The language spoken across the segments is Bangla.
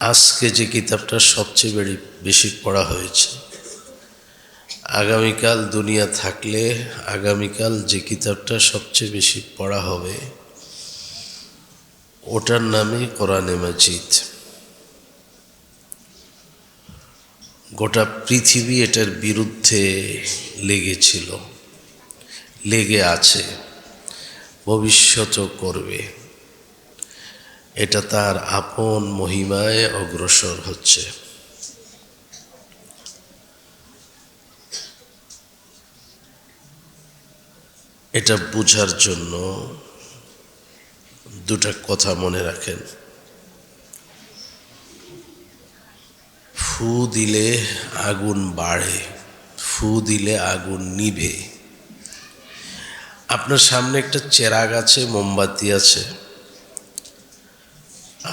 আজকে যে কিতাবটা সবচেয়ে বেশি পড়া হয়েছে, আগামীকাল দুনিয়া থাকলে আগামীকাল যে কিতাবটা সবচেয়ে বেশি পড়া হবে ওটার নামই কোরআনে মাজিদ। গোটা পৃথিবী এটার বিরুদ্ধে লেগেছিল, লেগে আছে, ভবিষ্যতও করবে। এটা তার আপন মহিমায় অগ্রসর হচ্ছে। এটা বোঝার জন্য দুটা কথা মনে রাখেন। ফু দিলে আগুন বাড়ে, ফু দিলে আগুন নিভে। আপনার সামনে একটা চেরাগ আছে, মোমবাতি আছে,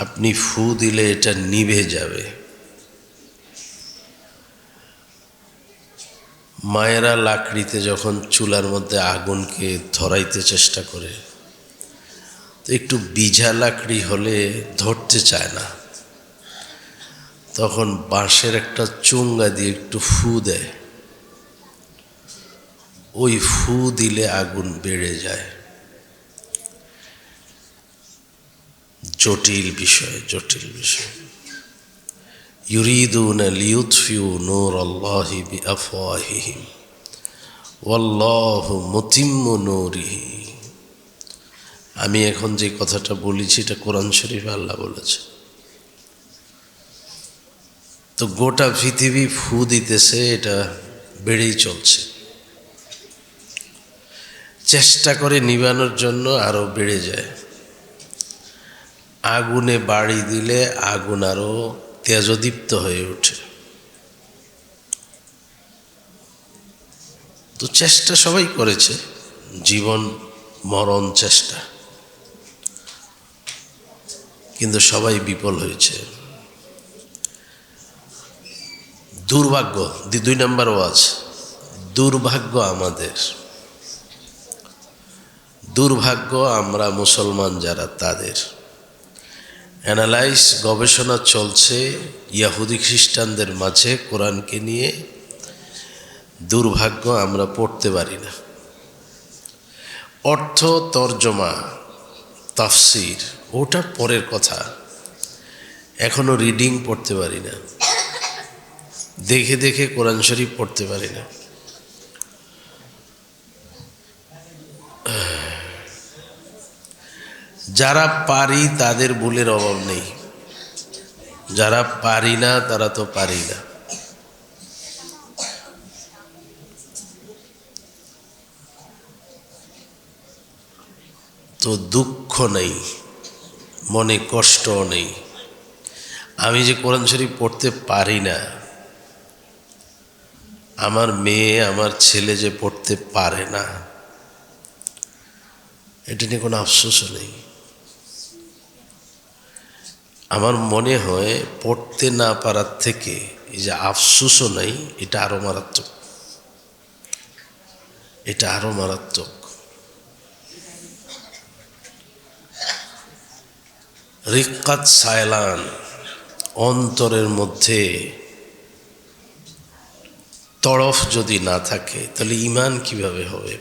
আপনি ফু দিলে এটা নিভে যাবে। মায়েরা লাকড়িতে যখন চুলার মধ্যে আগুনকে ধরাইতে চেষ্টা করে, তো একটু বিঝা লাকড়ি হলে ধরতে চায় না, তখন বাঁশের একটা চুঙ্গা দিয়ে একটু ফু দেয়, ওই ফু দিলে আগুন বেড়ে যায়। জটিল বিষয়, জটিল বিষয়। ইউরিদুনা লিউতফিউ নূরাল্লাহি বিআফওয়াহিহিম ওয়াল্লাহু মুতিম্মু নূরিহি। আমি এখন যে কথাটা বলেছি এটা কোরআন শরীফে আল্লাহ বলেছে। তো গোটা পৃথিবী ফু দিতেছে, এটা বেড়েই চলছে, চেষ্টা করে নিবানোর জন্য আরো বেড়ে যায়। আগুনে বাড়ি দিলে আগুন আরো তেজদীপ্ত হয়ে ওঠে। তো চেষ্টা সবাই করেছে, জীবন মরণ চেষ্টা, কিন্তু সবাই বিফল হয়েছে। দুর্ভাগ্য, দুই নম্বর ওয়াজ, দুর্ভাগ্য আমাদের, দুর্ভাগ্য আমরা মুসলমান যারা তাদের। অ্যানালাইজ, গবেষণা চলছে ইহুদি খ্রিস্টানদের মাঝে কোরআনকে নিয়ে। দুর্ভাগ্য আমরা পড়তে পারি না, অর্থ তর্জমা তাফসির ওটা পরের কথা, এখনো রিডিং পড়তে পারি না, দেখে দেখে কোরআন শরীফ পড়তে পারি না। যারা পারি তাদের ভুলের অভাব নেই, যারা পারি না তারা তো পারি না। তো দুঃখ নেই, মনে কষ্টও নেই। আমি যে কোরআন শরীফ পড়তে পারি না, আমার মেয়ে আমার ছেলে যে পড়তে পারে না, এটা নিয়ে কোনো আফসোসও নেই। আমার মনে হয় পড়তে না পারার থেকে এই যে আফসোসও নাই, এটা আরো মারাত্মক, এটা আরো মারাত্মক। রিক্কাত সায়লান, অন্তরের মধ্যে তড়ফ যদি না থাকে তাহলে ঈমান কিভাবে হবে,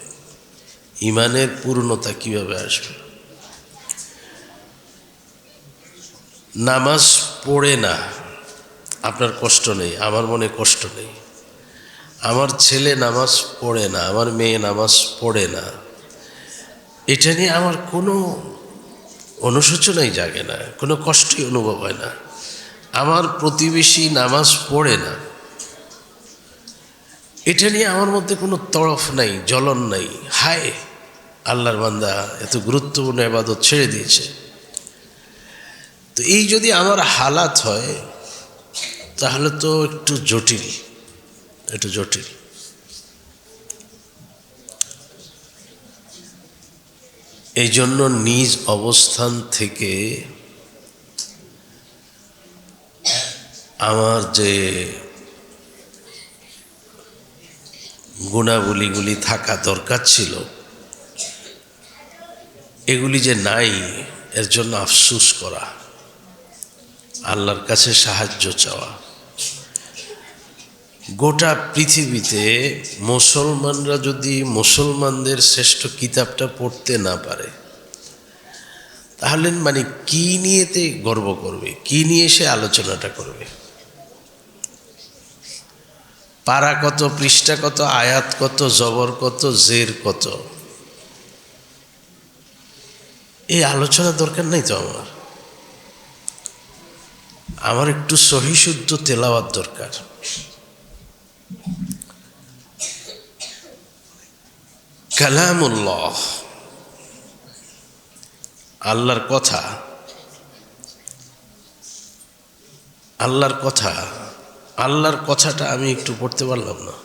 ঈমানের পূর্ণতা কিভাবে আসবে? নামাজ পড়ে না, আপনার কষ্ট নেই, আমার মনে কষ্ট নেই। আমার ছেলে নামাজ পড়ে না, আমার মেয়ে নামাজ পড়ে না, এটা নিয়ে আমার কোনো অনুশোচনাই জাগে না, কোনো কষ্টই অনুভব হয় না। আমার প্রতিবেশী নামাজ পড়ে না, এটা নিয়ে আমার মধ্যে কোনো তড়ফ নাই, জ্বলন নাই। হায়, আল্লাহর বান্দা এত গুরুত্বপূর্ণ ইবাদত ছেড়ে দিয়েছে। তো এই যদি আমার হালাত হয় তাহলে তো একটু জটিল, একটু জটিল। এই জন্য নিজ অবস্থান থেকে আমার যে গুণাবলীগুলি থাকা দরকার ছিল এগুলি যে নাই, এর জন্য আফসোস করা। আল্লাহর কাছে সাহায্য চাওয়া। গোটা পৃথিবীতে মুসলমানরা যদি মুসলমানদের শ্রেষ্ঠ কিতাবটা পড়তে না পারে, তাহলে মানে কি নিয়েতে গর্ব করবে, কি নিয়ে সে আলোচনাটা করবে? পারা কত, পৃষ্ঠা কত, আয়াত কত, জবর কত, জের কত, এই আলোচনা দরকার নাই তো। আমার একটু সহি শুদ্ধ তেলাওয়াত দরকার। কালামুল্লাহ, আল্লাহর কথা, আল্লাহর কথা, আল্লাহর কথাটা আমি একটু পড়তে পারলাম না।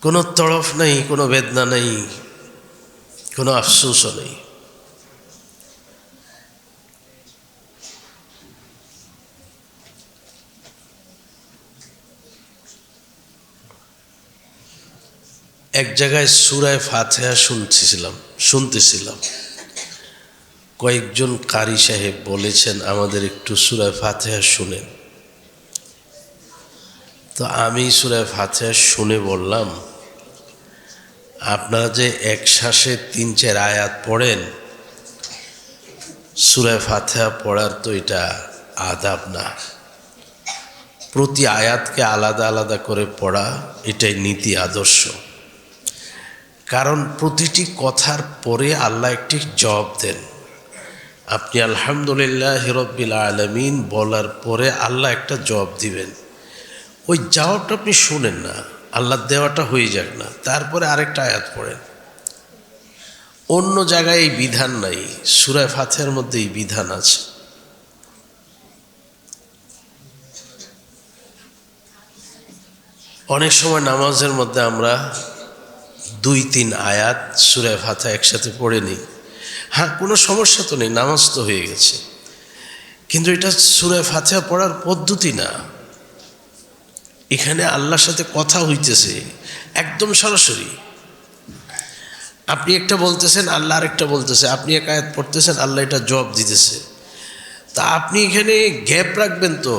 কোনো তড়ফ নেই, কোনো বেদনা নেই, কোনো আফসোসও নেই। এক জায়গায় সূরা ফাতিহা শুনতেছিলাম, কয়েকজন কারি সাহেব বলেছেন আমাদের একটু সূরা ফাতিহা শুনেন। তো আমি সূরা ফাতিহা শুনে বললাম, আপনারা যে এক শ্বাসে 3-4 আয়াত পড়েন, সূরা ফাতিহা পড়ার তো এটা আদাব না। প্রতি আয়াতকে আলাদা আলাদা করে পড়া, এটাই নীতি আদর্শ। কারণ প্রতিটি কথার পরে আল্লাহ একটি জবাব দেন। আপনি আলহামদুলিল্লাহ রাব্বিল আলামিন বলার পরে আল্লাহ একটা জবাব দিবেন। ওই জবাবটা আপনি শুনেন না, আল্লাহ দেওয়াটা হয়ে যাক না, তারপরে আরেকটা আয়াত পড়েন। অন্য জায়গায় এই বিধান নাই, সূরা ফাতিহার মধ্যে এই বিধান আছে। অনেক সময় নামাজের মধ্যে আমরা 2-3 আয়াত সূরা ফাতিহা একসাথে পড়ে নিই। হ্যাঁ, কোনো সমস্যা তো নেই, নামাজ তো হয়ে গেছে। কিন্তু এটা সূরা ফাতিহা পড়ার পদ্ধতি না। এখানে আল্লাহর সাথে কথা হইতেছে একদম সরাসরি। আপনি একটা বলতেছেন, আল্লাহ আরেকটা বলতেছে, আপনি এক আয়াত পড়তেছেন, আল্লাহ এটা জবাব দিতেছে। তা আপনি এখানে গ্যাপ রাখবেন তো,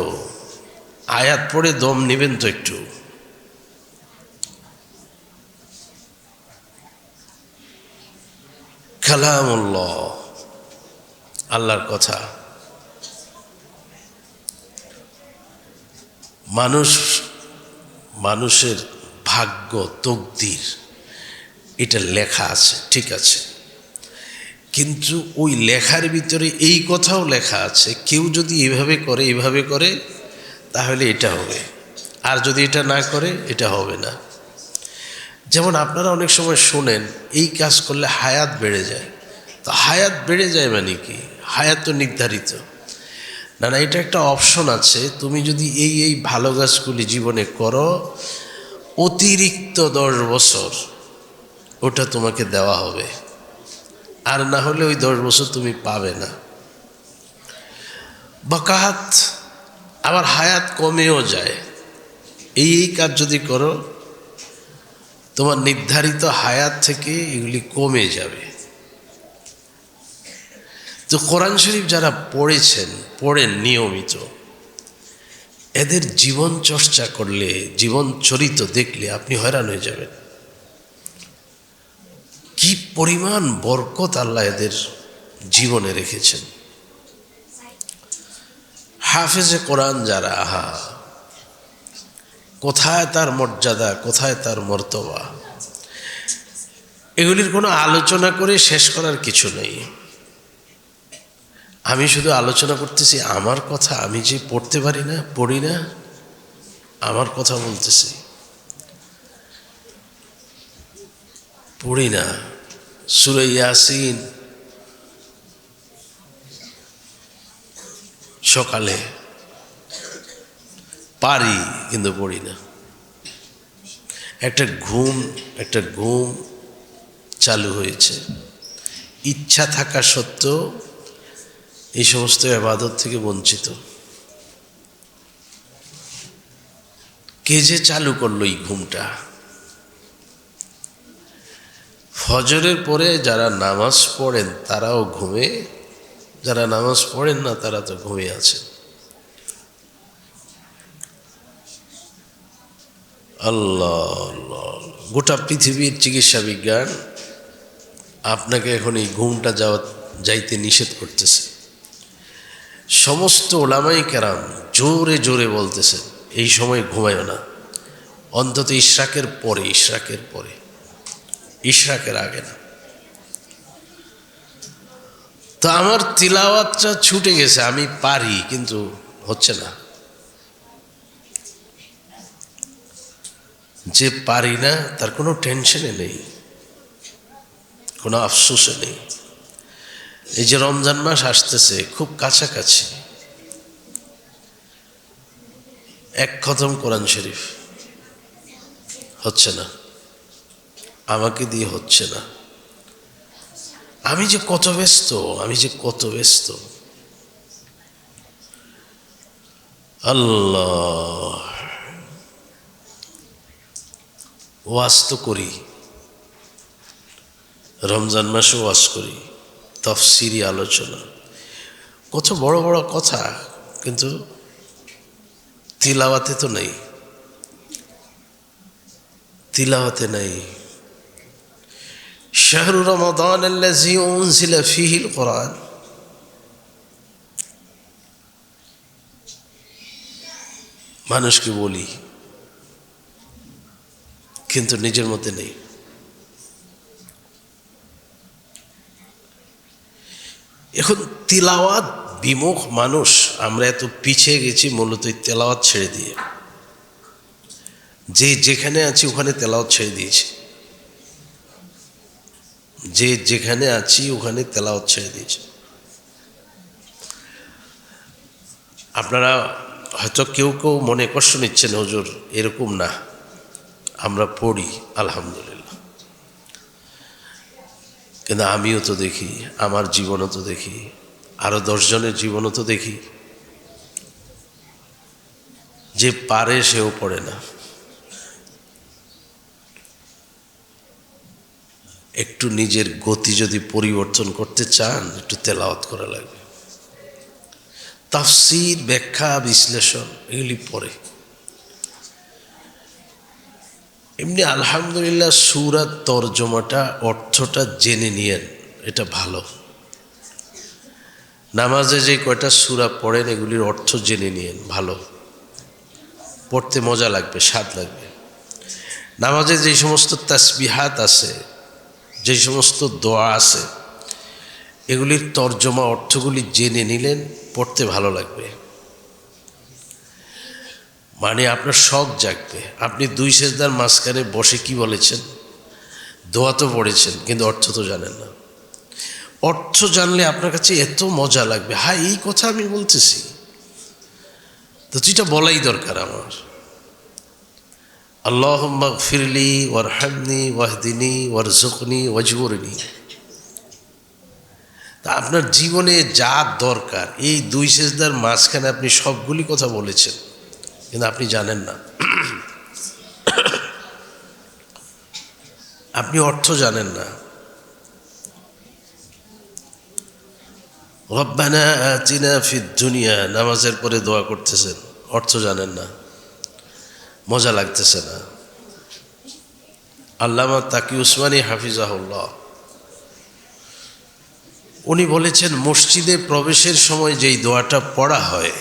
আয়াত পড়ে দম নেবেন তো একটু। কালামুল্লাহ, আল্লাহর কথা। মানুষের ভাগ্য, তকদির, এটা লেখা আছে, ঠিক আছে। কিন্তু ওই লেখার ভিতরে এই কথাও লেখা আছে, কেউ যদি এইভাবে করে তাহলে এটা হবে, আর যদি এটা না করে এটা হবে না। যেমন আপনারা অনেক সময় শোনেন এই কাজ করলে হায়াত বেড়ে যায়। তো হায়াত বেড়ে যায় মানে কি? হায়াত তো নির্ধারিত না, না, এটা একটা অপশন আছে। তুমি যদি এই ভালো কাজগুলি জীবনে করো, অতিরিক্ত 10 বছর ওটা তোমাকে দেওয়া হবে, আর না হলে ওই 10 বছর তুমি পাবে না। বাকাত, আবার হায়াত কমেও যায়। এই কাজ যদি করো, তোমার নির্ধারিত হায়াত থেকে এগুলি কমে যাবে। তো কোরআন শরীফ যারা পড়েন নিয়মিত, এদের জীবন চর্চা করলে, জীবন চরিত্র দেখলে আপনি হয়রান হয়ে যাবেন। কি পরিমাণ বরকত আল্লাহ এদের জীবনে রেখেছেন। হাফেজে কোরআন যারা, আহা, কোথায় তার মর্যাদা, কোথায় তার মর্তবা, এগুলির কোনো আলোচনা করে শেষ করার কিছু নেই। আমি শুধু আলোচনা করতেছি আমার কথা, আমি যে পড়তে পারি না, পড়ি না, আমার কথা বলতেছি, পড়ি না। সূরা ইয়াসিন সকালে পারি, কিন্তু পড়ি না। একটা ঘুম চালু হয়েছে। ইচ্ছা থাকা সত্ত্বেও এই সমস্ত ইবাদত থেকে বঞ্চিত। কে যে চালু করলো এই ঘুমটা? ফজরের পরে যারা নামাজ পড়েন তারাও ঘুমে, যারা নামাজ পড়েন না তারা তো ঘুমিয়ে আছেন। আল্লাহ আল্লাহ, গোটা পৃথিবীর চিকিৎসা বিজ্ঞান আপনাকে এখন এই ঘুমটা যাইতে নিষেধ করতেছে। সমস্ত ওলামাই কেরাম জোরে জোরে বলতেছেন এই সময় ঘুমায়ও না, অন্তত ইশরাকের পরে, ইশরাকের পরে, ইশরাকের আগে না। তো আমার তিলাওয়াতটা ছুটে গেছে, আমি পারি কিন্তু হচ্ছে না। যে পারি না তার কোনো টেনশনে নেই, কোনো আফসোসে নেই। এই যে রমজান মাস আসতেছে খুব কাছাকাছি, এক খতম কোরআন শরীফ হচ্ছে না, আমাকে দিয়ে হচ্ছে না। আমি যে কত ব্যস্ত, আমি যে কত ব্যস্ত। আল্লাহ, ওয়াজ তো করি, রমজান মাসে ওয়াজ করি, তাফসীরি আলোচনা, কত বড় বড় কথা, কিন্তু তিলাওয়াতে তো নেই, তিলাওয়াতে নাই। শাহরু রমাদান আল্লাযী উনজিলা ফীহিল কুরআন, মানুষকে বলি কিন্তু নিজের মধ্যে নেই। এখন তিলাওয়াত বিমুখ মানুষ আমরা এত পিছিয়ে গেছি মূলত তেলাওয়াত ছেড়ে দিয়ে। যে যেখানে আছি ওখানে তেলাওয়াত ছেড়ে দিয়েছি, যে যেখানে আছি ওখানে তেলাওয়াত ছেড়ে দিয়েছি। আপনারা হয়তো কেউ কেউ মনে কষ্ট নিচ্ছেন, হুজুর এরকম না, আমরা পড়ি আলহামদুলিল্লাহ, কিন্তু আমিও তো দেখি, আমার জীবনও তো দেখি, আরো 10 জনের জীবনও তো দেখি, যে পারে সেও পড়ে না। একটু নিজের গতি যদি পরিবর্তন করতে চান একটু তেলাওয়াত করা লাগবে, তাফসীর, ব্যাখ্যা, বিশ্লেষণ এগুলি পড়ে। এমনি আলহামদুলিল্লাহ সূরার তরজমাটা, অর্থটা জেনে নিয়েন, এটা ভালো। নামাজে যে কয়টা সূরা পড়েন এগুলির অর্থ জেনে নিয়েন, ভালো, পড়তে মজা লাগবে, স্বাদ লাগবে। নামাজে যে সমস্ত তাসবিহাত আছে, যে সমস্ত দোয়া আছে, এগুলির তরজমা অর্থগুলি জেনে নিলেন, পড়তে ভালো লাগবে। মানে আপনার শখ জাগবে। আপনি 2 সেজদার মাঝখানে বসে কি বলেছেন, দোয়া তো পড়েছেন কিন্তু অর্থ তো জানেন না। অর্থ জানলে আপনার কাছে এত মজা লাগবে, হ্যাঁ এই কথা আমি বলতেছি, তো এটা বলাই দরকার আমার। আল্লাহুম্মা গফিরলি ওয়ারহামনি ওয়াহদিনি ওয়ারযুকনি ওয়াজবুরনি। তা আপনার জীবনে যা দরকার এই 2 সেজদার মাঝখানে আপনি সবগুলি কথা বলেছেন কিন্তু আপনি জানেন না, আপনি অর্থ জানেন না। রব্বানা আতিনা ফিদ দুনিয়া, নামাজের পরে দোয়া করতেছেন, অর্থ জানেন না, মজা লাগতেছে না। আল্লামা তাকি উসমানী হাফিজাহুল্লাহ উনি বলেছেন, মসজিদে প্রবেশের সময় যেই দোয়াটা পড়া হয়,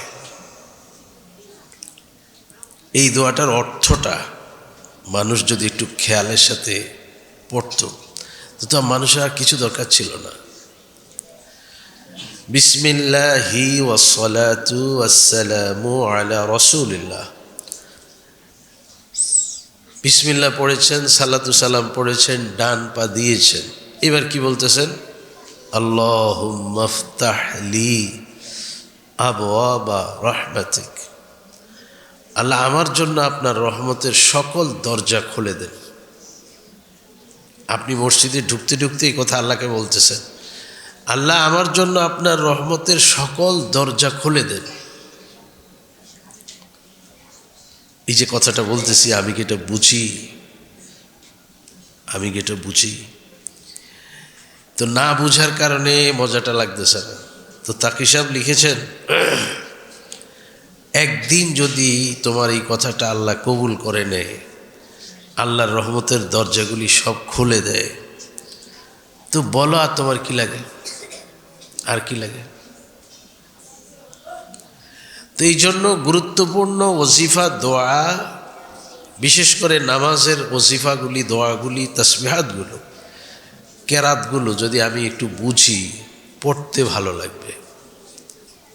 এই দোয়াটার অর্থটা মানুষ যদি একটু খেয়ালের সাথে পড়ত তো মানুষের আর কিছু দরকার ছিল না। বিসমিল্লাহি ওয়াসসালাতু ওয়াসসালামু আলা রাসূলিল্লাহ, বিসমিল্লাহ পড়েছেন, সালাতু সালাম পড়েছেন, ডান পা দিয়েছেন, এবার কি বলতেছেন, আল্লাহুম্মা ইফতাহ লি আবওয়াবা রাহমাতিক, আল্লাহ আমার জন্য আপনার রহমতের সকল দরজা খুলে দেন। আপনি মসজিদে ঢুকতে ঢুকতে এই কথা আল্লাহকে বলতেছেন, আল্লাহ আমার জন্য আপনার রহমতের সকল দরজা খুলে দেন। এই যে কথাটা বলতেছি, আমি কি এটা বুঝি, আমি কি এটা বুঝি? তো না বুঝার কারণে মজাটা লাগতেছে না। তো তাকি সাহেব লিখেছেন, একদিন যদি তোমার এই কথাটা আল্লাহ কবুল করে নেয়, আল্লাহর রহমতের দরজাগুলি সব খুলে দেয়, তো বলো আর তোমার কি লাগে, আর কি লাগে? তো এই জন্য গুরুত্বপূর্ণ ওজিফা দোয়া, বিশেষ করে নামাজের ওজিফাগুলি, দোয়াগুলি, তাসবিহাতগুলো, কেরাতগুলো যদি আমি একটু বুঝি, পড়তে ভালো লাগবে,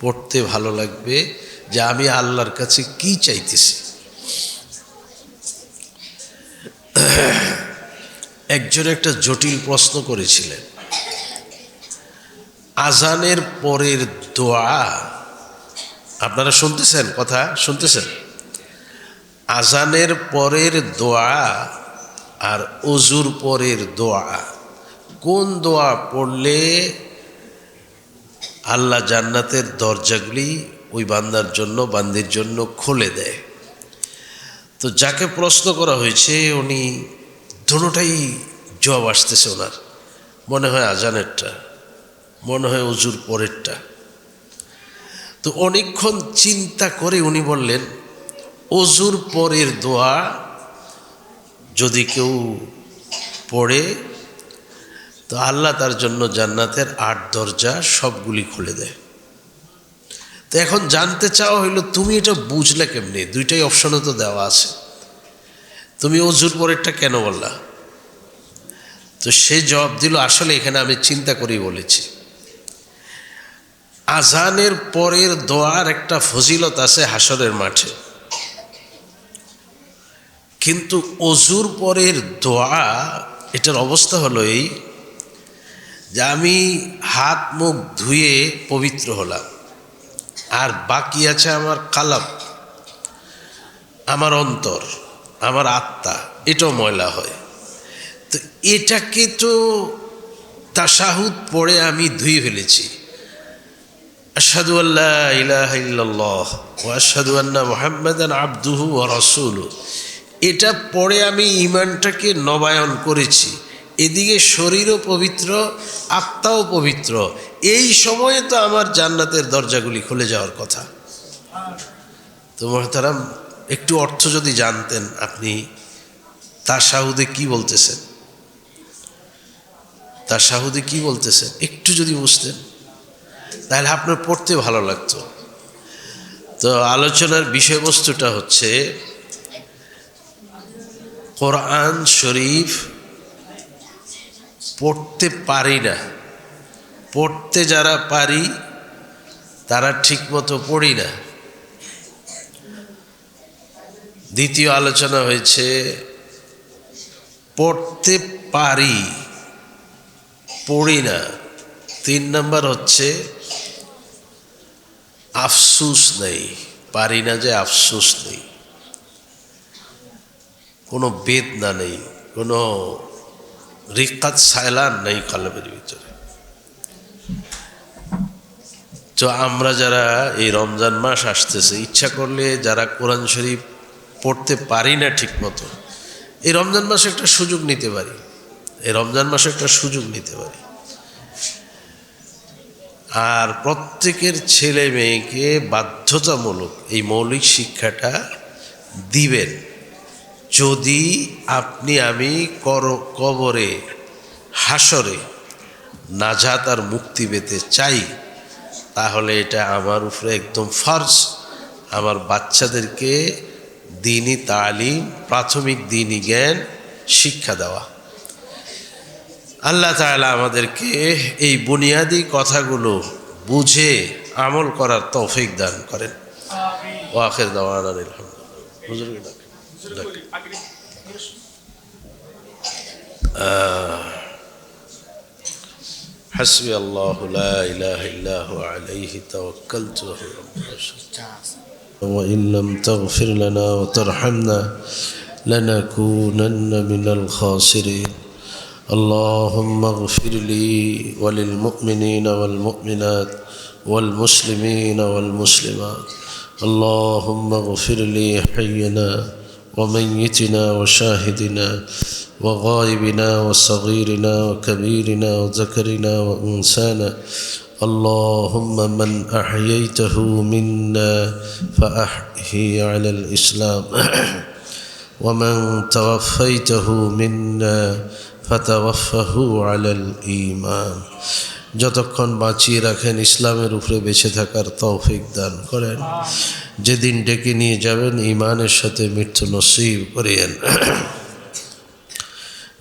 পড়তে ভালো লাগবে যে আমি আল্লাহর কাছে কি চাইতেছি। একজন একটা জটিল প্রশ্ন করেছিলেন, আজানের পরের দোয়া, আপনারা শুনতেছেন, কথা শুনতেছেন? আজানের পরের দোয়া আর ওযুর পরের দোয়া, কোন দোয়া পড়লে আল্লাহ জান্নাতের দরজাগুলি ওই বান্দার জন্য, বান্দির জন্য খুলে দেয়? তো যাকে প্রশ্ন করা হয়েছে উনি দুটোটাই জবাব আসতেছে ওনার, মনে হয় আজানেরটা, মনে হয় ওযুর পরেরটা। তো অনেকক্ষণ চিন্তা করে উনি বললেন, ওযুর পরের দোয়া যদি কেউ পড়ে তো আল্লাহ তার জন্য জান্নাতের 8 দরজা সবগুলি খুলে দেয়। তো এখন জানতে চাওয়া হইল, তুমি এটা বুঝলে কেমনি? দুইটাই অপশনে তো দেওয়া আছে, তুমি ওযুর পরেরটা কেন বললা? তো সে জবাব দিল, আসলে এখানে আমি চিন্তা করেই বলেছি, আজানের পরের দোয়ার একটা ফজিলত আছে হাসরের মাঠে, কিন্তু ওযুর পরের দোয়া এটার অবস্থা হলো এই যে আমি হাত মুখ ধুয়ে পবিত্র হলাম, আর বাকি আছে আমার কালাব, আমার অন্তর, আমার আত্মা, এটাও ময়লা হয়। তো এটাকে তো তাশাহুদ পড়ে আমি ধুয়ে ফেলেছি, আশহাদু আল্লা ইলাহা ইল্লাল্লাহ ওয়া আশহাদু আন্না মুহাম্মাদান আবদুহু ওয়া রাসূলুহু, এটা পড়ে আমি ঈমানটাকে নবায়ন করেছি, এদিকে শরীরও পবিত্র, আত্মাও পবিত্র, এই সময়ে তো আমার জান্নাতের দরজাগুলি খুলে যাওয়ার কথা। তো মুহতারাম, একটু অর্থ যদি জানতেন আপনি তাশাহুদে কি বলতেছেন, তাশাহুদে কি বলতেছেন, একটু যদি বুঝতেন তাহলে আপনার পড়তে ভালো লাগতো। তো আলোচনার বিষয়বস্তুটা হচ্ছে, কোরআন শরীফ পড়তে পারি না, পড়তে যারা পারি তারা ঠিকমতো পড়ি না। দ্বিতীয় আলোচনা হয়েছে পড়তে পারি, পড়ি না। 3 নম্বর হচ্ছে আফসুস নেই, পারি না যে আফসুস নেই, কোনো বেদনা নেই, কোনো রিক্কাত সায়লান নেই কলবের ভিতরে। তো আমরা যারা এই রমজান মাস আসতেছে, ইচ্ছা করলে যারা কোরআন শরীফ পড়তে পারি না ঠিক মতো, এই রমজান মাসে একটা সুযোগ নিতে পারি, এই রমজান মাসে একটা সুযোগ নিতে পারি। আর প্রত্যেকের ছেলে মেয়েকে বাধ্যতামূলক এই মৌলিক শিক্ষাটা দিবেন। যদি আপনি আমি কবরে হাসরে নাজাত আর মুক্তি পেতে চাই, তাহলে এটা আমার উপরে একদম ফরজ, আমার বাচ্চাদেরকে দ্বীনি তালিম, প্রাথমিক দ্বীনি জ্ঞান শিক্ষা দেওয়া। আল্লাহ তাআলা আমাদেরকে এই বুনিয়াদি কথাগুলো বুঝে আমল করার তৌফিক দান করেন। ওয়া আখির দাওয়ানা আলহামদুলিল্লাহ। হুজুরকে ডাক। حسبي الله لا إله إلا هو عليه توكلت وهو رب العرش العظيم وإن لم تغفر لنا وترحمنا لنكونن من الخاسرين اللهم اغفر لي وللمؤمنين والمؤمنات والمسلمين والمسلمات اللهم اغفر لي حينا وميتنا وشاهدنا وغائبنا وصغيرنا وكبيرنا وذكرنا وأنثانا اللهم من أحييته منا فأحيه على الإسلام ومن توفيته منا فتوفه على الإيمان যতক্ষণ বাঁচিয়ে রাখেন ইসলামের উপরে বেঁচে থাকার তৌফিক দান করেন যেদিন ডেকে নিয়ে যাবেন ঈমানের সাথে মৃত্যু নসিব করিয়েন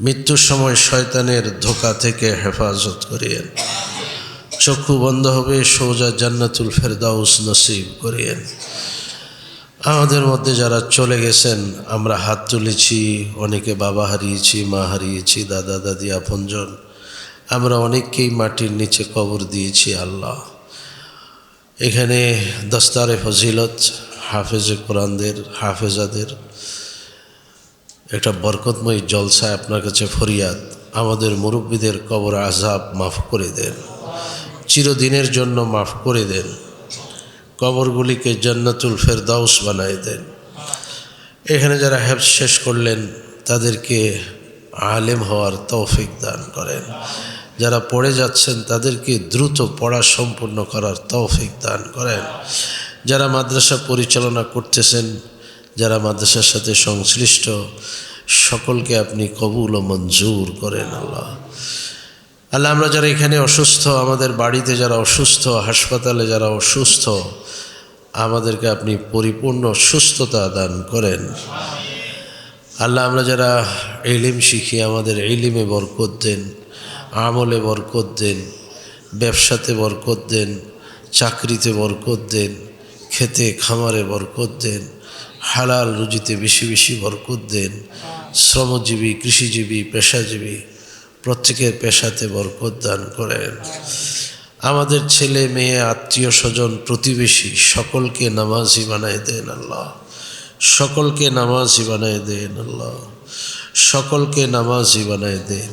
মৃত্যুর সময় শয়তানের ধোঁকা থেকে হেফাজত করিয়েন চক্ষু বন্ধ হবে সোজা জান্নাতুল ফেরদাউস নসিব করিয়েন আমাদের মধ্যে যারা চলে গেছেন আমরা হাত তুলেছি অনেকে বাবা হারিয়েছি মা হারিয়েছি দাদা দাদি আপনজন আমরা অনেককেই মাটির নিচে কবর দিয়েছি আল্লাহ এখানে দস্তারে ফজিলত হাফেজে কোরআনদের হাফেজাদের একটা বরকতময় জলসায় আপনার কাছে ফরিয়াদ আমাদের মুরব্বীদের কবর আযাব মাফ করে দেন চিরদিনের জন্য মাফ করে দেন কবরগুলিকে জান্নাতুল ফেরদাউস বানায় দেন এখানে যারা হেফজ শেষ করলেন তাদেরকে আলেম হওয়ার তৌফিক দান করেন যারা পড়ে যাচ্ছেন তাদেরকে দ্রুত পড়া সম্পূর্ণ করার তৌফিক দান করেন যারা মাদ্রাসা পরিচালনা করতেছেন যারা মাদ্রাসার সাথে সংশ্লিষ্ট সকলকে আপনি কবুল ও মঞ্জুর করেন আল্লাহ আল্লাহ আমরা যারা এখানে অসুস্থ আমাদের বাড়িতে যারা অসুস্থ হাসপাতালে যারা অসুস্থ আমাদেরকে আপনি পরিপূর্ণ সুস্থতা দান করেন আল্লাহ আমরা যারা ইলম শিখি আমাদের ইলমে বরকত দেন আমলে বরকত দেন ব্যবসাতে বরকত দেন চাকরিতে বরকত দেন খেতে খামারে বরকত দেন হালাল রুজিতে বেশি বেশি বরকত দেন শ্রমজীবী কৃষিজীবী পেশাজীবী প্রত্যেকের পেশাতে বরকত দান করেন আমাদের ছেলে মেয়ে আত্মীয় স্বজন প্রতিবেশী সকলকে নামাজি বানায় দেন আল্লাহ সকলকে নামাজি বানায় দেন আল্লাহ সকলকে নামাজি বানায় দেন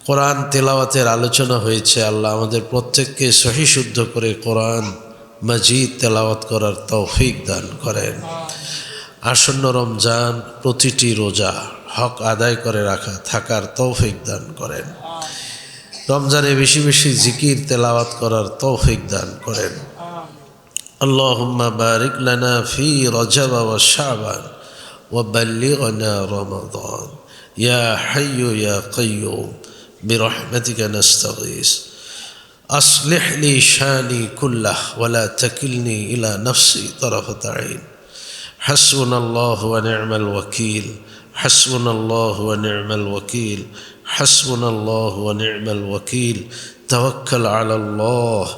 কোরআন তেলাওয়াতের আলোচনা হয়েছে আল্লাহ আমাদের প্রত্যেককে সহি শুদ্ধ করে কোরআন মাজিদ তেলাওয়াত করার তৌফিক দান করেন আসন্ন রমজান প্রতিটি রোজা হক আদায় করে রাখা থাকার তৌফিক দান করেন রমজানে বেশি বেশি জিকির তেলাওয়াত করার তৌফিক দান করেন আল্লাহুম্মা বারিক লানা ফি রজব ওয়া শাবান ওয়া বাল্লিগনা রমাদান ইয়া হাইয়্যু ইয়া কাইয়্যুম برحمتك نستغيث أصلح لي شاني كله ولا تكلني إلى نفسي طرفة عين حسبنا الله ونعم الوكيل حسبنا الله ونعم الوكيل حسبنا الله ونعم الوكيل توكل على الله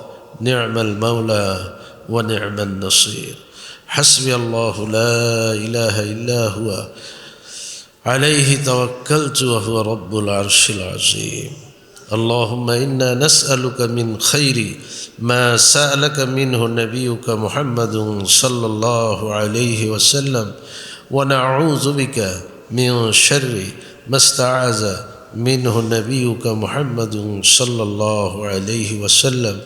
نعم المولى ونعم النصير حسبي الله لا إله إلا هو عليه توكلت وهو رب العرش العظيم اللهم إنا نسألك من خير ما سألك منه نبيك محمد صلى الله عليه وسلم ونعوذ بك من شر ما استعاذ منه نبيك محمد صلى الله عليه وسلم